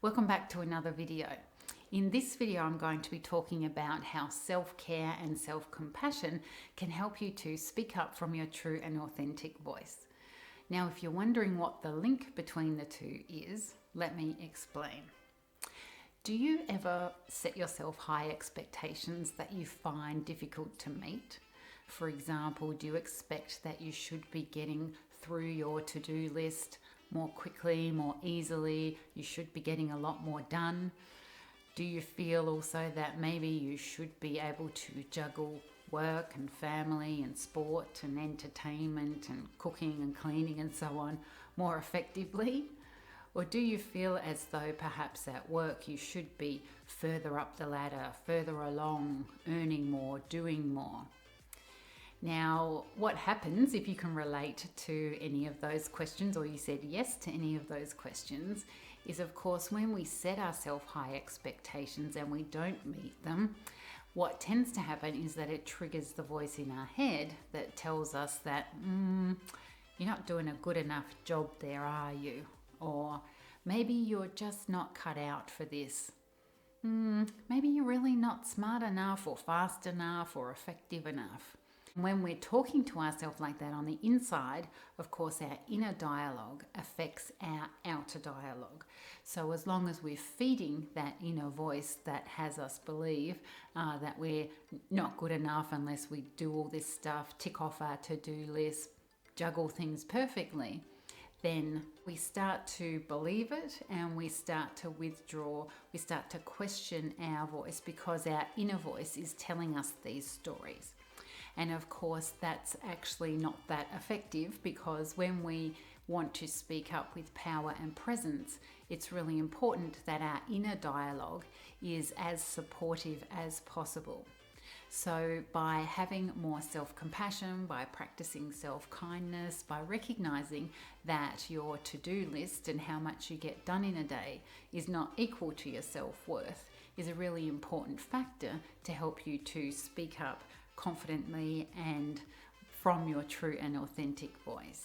Welcome back to another video. In this video, I'm going to be talking about how self-care and self-compassion can help you to speak up from your true and authentic voice. Now, if you're wondering what the link between the two is, let me explain. Do you ever set yourself high expectations that you find difficult to meet? For example, do you expect that you should be getting through your to-do list more quickly, more easily? You should be getting a lot more done. Do you feel also that maybe you should be able to juggle work and family and sport and entertainment and cooking and cleaning and so on more effectively? Or do you feel as though perhaps at work you should be further up the ladder, further along, earning more, doing more? Now, what happens if you can relate to any of those questions, or you said yes to any of those questions, is of course when we set ourselves high expectations and we don't meet them, what tends to happen is that it triggers the voice in our head that tells us that you're not doing a good enough job there, are you? Or maybe you're just not cut out for this. Maybe you're really not smart enough or fast enough or effective enough. When we're talking to ourselves like that on the inside, of course, our inner dialogue affects our outer dialogue. So as long as we're feeding that inner voice that has us believe that we're not good enough unless we do all this stuff, tick off our to-do list, juggle things perfectly, then we start to believe it and we start to withdraw, we start to question our voice because our inner voice is telling us these stories. And of course, that's actually not that effective, because when we want to speak up with power and presence, it's really important that our inner dialogue is as supportive as possible. So by having more self-compassion, by practicing self-kindness, by recognizing that your to-do list and how much you get done in a day is not equal to your self-worth, is a really important factor to help you to speak up confidently and from your true and authentic voice.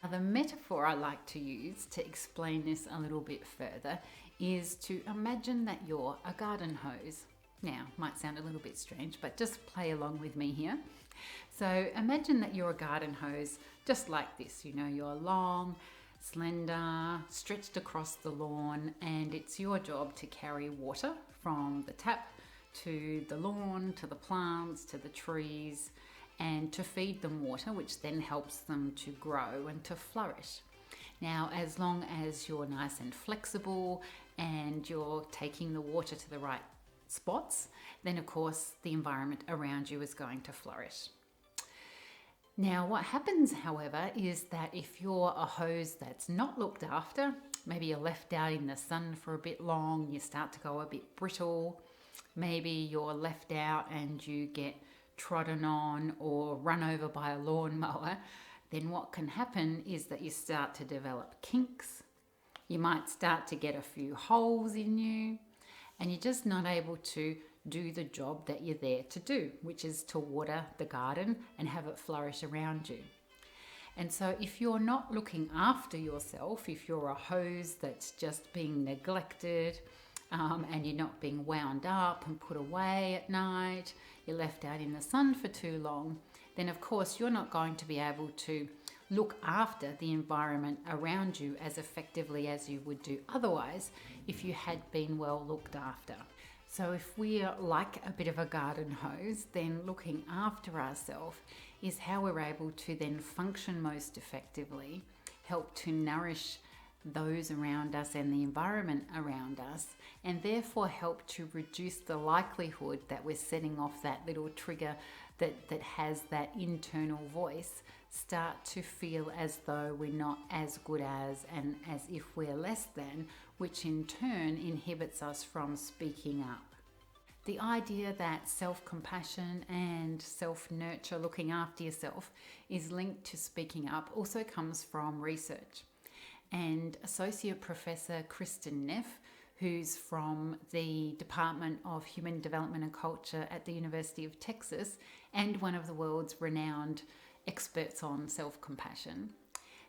Now, the metaphor I like to use to explain this a little bit further is to imagine that you're a garden hose. Now, might sound a little bit strange, but just play along with me here. So imagine that you're a garden hose just like this. You know, you're long, slender, stretched across the lawn, and it's your job to carry water from the tap to the lawn, to the plants, to the trees, and to feed them water, which then helps them to grow and to flourish. Now, as long as you're nice and flexible and you're taking the water to the right spots, then of course the environment around you is going to flourish. Now, what happens, however, is that if you're a hose that's not looked after, maybe you're left out in the sun for a bit long, you start to go a bit brittle. Maybe you're left out and you get trodden on or run over by a lawnmower, then what can happen is that you start to develop kinks. You might start to get a few holes in you, and you're just not able to do the job that you're there to do, which is to water the garden and have it flourish around you. And so if you're not looking after yourself, if you're a hose that's just being neglected, and you're not being wound up and put away at night, you're left out in the sun for too long, then of course you're not going to be able to look after the environment around you as effectively as you would do otherwise if you had been well looked after. So if we're like a bit of a garden hose, then looking after ourselves is how we're able to then function most effectively, help to nourish those around us and the environment around us, and therefore help to reduce the likelihood that we're setting off that little trigger that has that internal voice start to feel as though we're not as good as and as if we're less than, which in turn inhibits us from speaking up. The idea that self-compassion and self-nurture, looking after yourself, is linked to speaking up also comes from research. And Associate Professor Kristen Neff, who's from the Department of Human Development and Culture at the University of Texas and one of the world's renowned experts on self-compassion,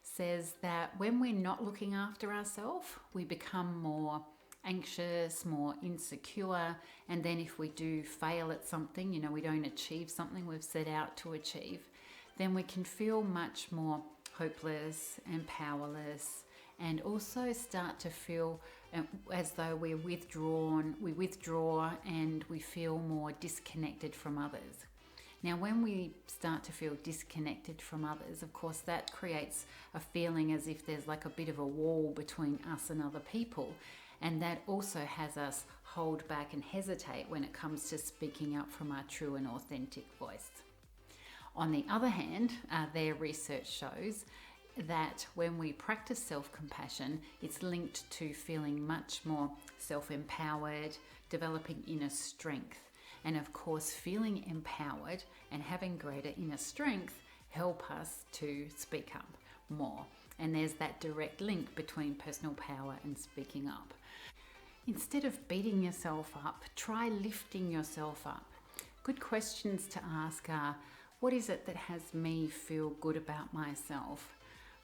says that when we're not looking after ourselves, we become more anxious, more insecure. And then if we do fail at something, we don't achieve something we've set out to achieve, then we can feel much more hopeless and powerless, and also start to feel as though we withdraw and we feel more disconnected from others. Now, when we start to feel disconnected from others, of course, that creates a feeling as if there's like a bit of a wall between us and other people. And that also has us hold back and hesitate when it comes to speaking up from our true and authentic voice. On the other hand, their research shows that when we practice self-compassion, it's linked to feeling much more self-empowered, developing inner strength. And of course, feeling empowered and having greater inner strength help us to speak up more. And there's that direct link between personal power and speaking up. Instead of beating yourself up, try lifting yourself up. Good questions to ask are, what is it that has me feel good about myself?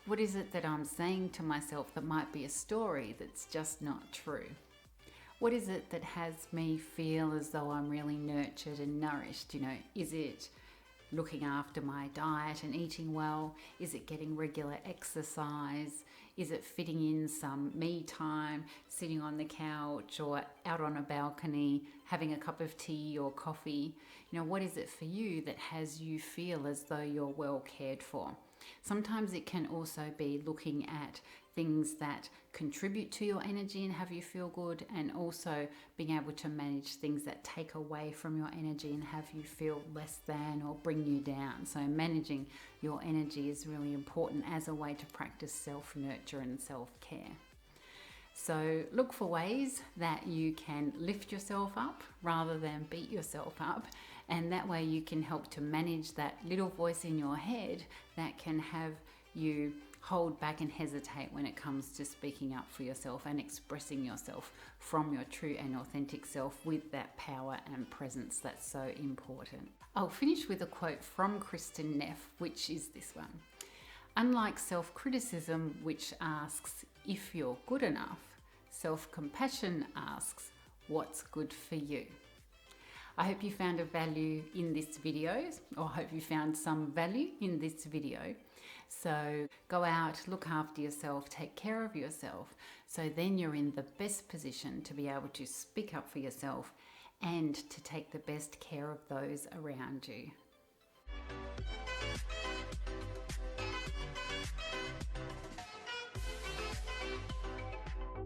What is it that I'm saying to myself that might be a story that's just not true? What is it that has me feel as though I'm really nurtured and nourished? Is it looking after my diet and eating well? Is it getting regular exercise? Is it fitting in some me time, sitting on the couch or out on a balcony, having a cup of tea or coffee? What is it for you that has you feel as though you're well cared for? Sometimes it can also be looking at things that contribute to your energy and have you feel good, and also being able to manage things that take away from your energy and have you feel less than or bring you down. So managing your energy is really important as a way to practice self-nurture and self-care. So look for ways that you can lift yourself up rather than beat yourself up, and that way you can help to manage that little voice in your head that can have you hold back and hesitate when it comes to speaking up for yourself and expressing yourself from your true and authentic self with that power and presence that's so important. I'll finish with a quote from Kristen Neff, which is this one. Unlike self-criticism, which asks if you're good enough, self-compassion asks what's good for you. I hope you found a value in this video, or I hope you found some value in this video. So go out, look after yourself, take care of yourself, so then you're in the best position to be able to speak up for yourself and to take the best care of those around you.